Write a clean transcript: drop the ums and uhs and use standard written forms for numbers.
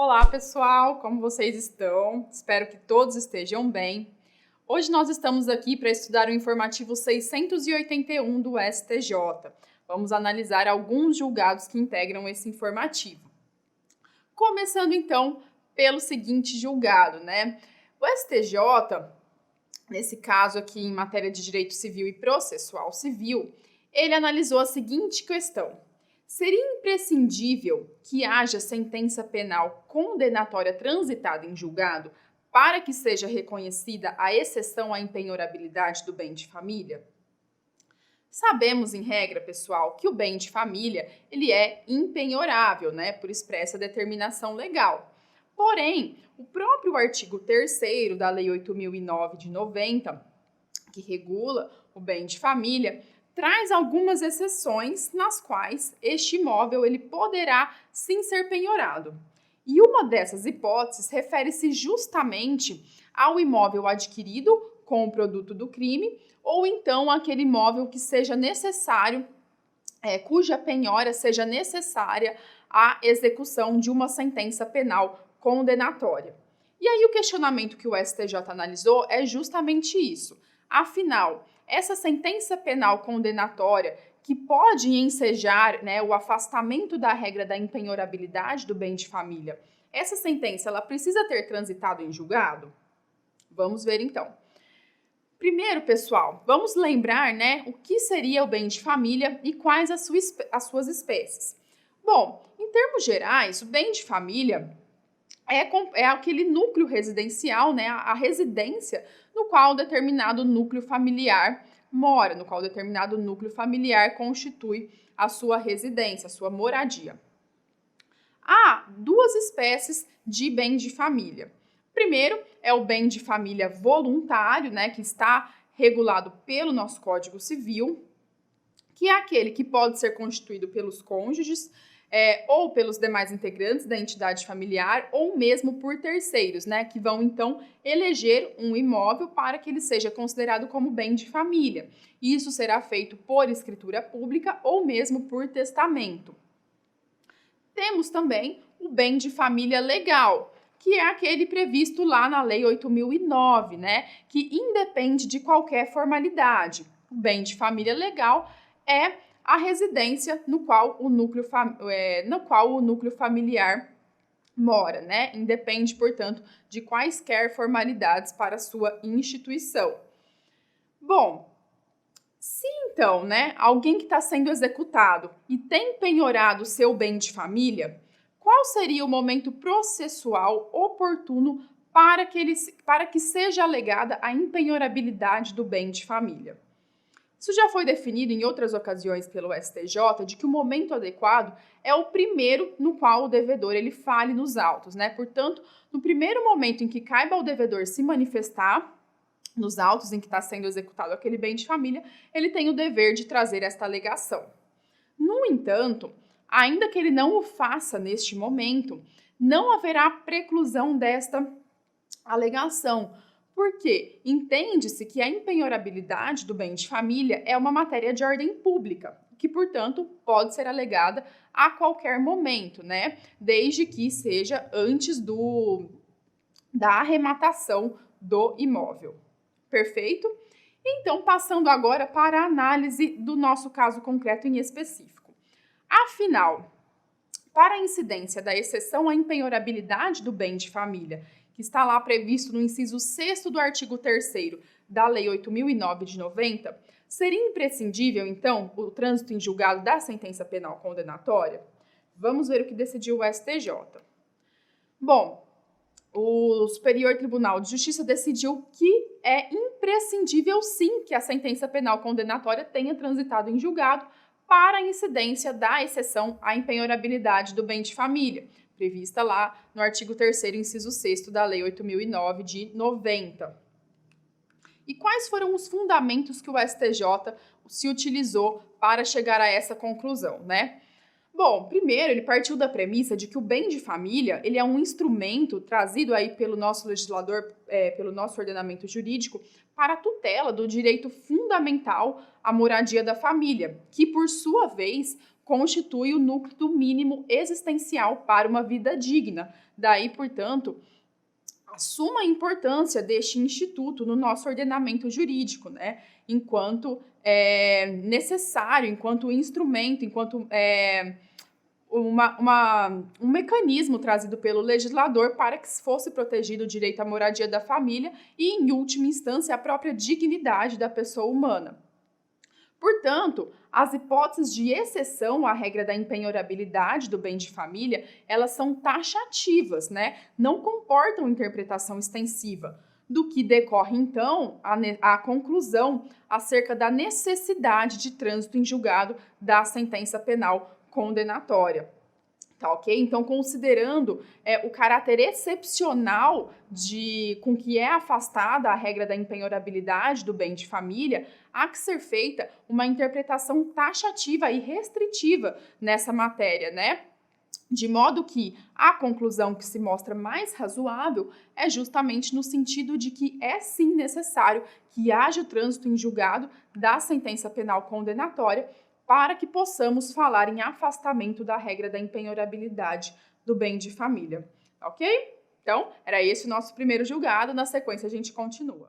Olá, pessoal! Como vocês estão? Espero que todos estejam bem. Hoje nós estamos aqui para estudar o informativo 681 do STJ. Vamos analisar alguns julgados que integram esse informativo. Começando então pelo seguinte julgado, né? O STJ, nesse caso aqui em matéria de direito civil e processual civil, ele analisou a seguinte questão: seria imprescindível que haja sentença penal condenatória transitada em julgado para que seja reconhecida a exceção à impenhorabilidade do bem de família? Sabemos, em regra, pessoal, que o bem de família ele é impenhorável, né, por expressa determinação legal. Porém, o próprio artigo 3º da Lei 8.009 de 90, que regula o bem de família, traz algumas exceções nas quais este imóvel ele poderá sim ser penhorado. E uma dessas hipóteses refere-se justamente ao imóvel adquirido com o produto do crime ou então aquele imóvel que seja necessário, cuja penhora seja necessária à execução de uma sentença penal condenatória. E aí o questionamento que o STJ analisou é justamente isso. Afinal, essa sentença penal condenatória que pode ensejar, né, o afastamento da regra da impenhorabilidade do bem de família, essa sentença ela precisa ter transitado em julgado? Vamos ver então. Primeiro, pessoal, vamos lembrar, né, o que seria o bem de família e quais as suas espécies. Bom, em termos gerais, o bem de família é aquele núcleo residencial, né, a residência no qual determinado núcleo familiar mora, no qual determinado núcleo familiar constitui a sua residência, a sua moradia. Há duas espécies de bem de família. Primeiro é o bem de família voluntário, né, que está regulado pelo nosso Código Civil, que é aquele que pode ser constituído pelos cônjuges, ou pelos demais integrantes da entidade familiar, ou mesmo por terceiros, né, que vão então eleger um imóvel para que ele seja considerado como bem de família. Isso será feito por escritura pública ou mesmo por testamento. Temos também o bem de família legal, que é aquele previsto lá na Lei 8.009, né, que independe de qualquer formalidade. O bem de família legal é a residência no qual o núcleo familiar mora, né? Independe, portanto, de quaisquer formalidades para sua instituição. Bom, se então, né, alguém que está sendo executado e tem penhorado seu bem de família, qual seria o momento processual oportuno para que seja alegada a impenhorabilidade do bem de família? Isso já foi definido em outras ocasiões pelo STJ de que o momento adequado é o primeiro no qual o devedor ele fale nos autos, né? Portanto, no primeiro momento em que caiba ao devedor se manifestar nos autos em que está sendo executado aquele bem de família, ele tem o dever de trazer esta alegação. No entanto, ainda que ele não o faça neste momento, não haverá preclusão desta alegação, porque entende-se que a impenhorabilidade do bem de família é uma matéria de ordem pública, que, portanto, pode ser alegada a qualquer momento, né? Desde que seja antes da arrematação do imóvel. Perfeito? Então, passando agora para a análise do nosso caso concreto em específico. Afinal, para a incidência da exceção à impenhorabilidade do bem de família, que está lá previsto no inciso 6º do artigo 3º da Lei 8.009 de 90, seria imprescindível, então, o trânsito em julgado da sentença penal condenatória? Vamos ver o que decidiu o STJ. Bom, o Superior Tribunal de Justiça decidiu que é imprescindível, sim, que a sentença penal condenatória tenha transitado em julgado para a incidência da exceção à impenhorabilidade do bem de família, prevista lá no artigo 3º, inciso 6º da Lei 8.009 de 90. E quais foram os fundamentos que o STJ se utilizou para chegar a essa conclusão, né? Bom, primeiro, ele partiu da premissa de que o bem de família ele é um instrumento trazido aí pelo nosso legislador, pelo nosso ordenamento jurídico, para a tutela do direito fundamental à moradia da família, que, por sua vez, constitui o núcleo do mínimo existencial para uma vida digna. Daí, portanto, a suma importância deste instituto no nosso ordenamento jurídico, né? Enquanto necessário, enquanto instrumento, enquanto um mecanismo trazido pelo legislador para que fosse protegido o direito à moradia da família e, em última instância, a própria dignidade da pessoa humana. Portanto, as hipóteses de exceção à regra da impenhorabilidade do bem de família, elas são taxativas, né? Não comportam interpretação extensiva, do que decorre, então, a conclusão acerca da necessidade de trânsito em julgado da sentença penal condenatória. Tá, ok? Então, considerando o caráter excepcional com que é afastada a regra da impenhorabilidade do bem de família, há que ser feita uma interpretação taxativa e restritiva nessa matéria, né? De modo que a conclusão que se mostra mais razoável é justamente no sentido de que é sim necessário que haja o trânsito em julgado da sentença penal condenatória para que possamos falar em afastamento da regra da impenhorabilidade do bem de família, ok? Então, era esse o nosso primeiro julgado, na sequência a gente continua.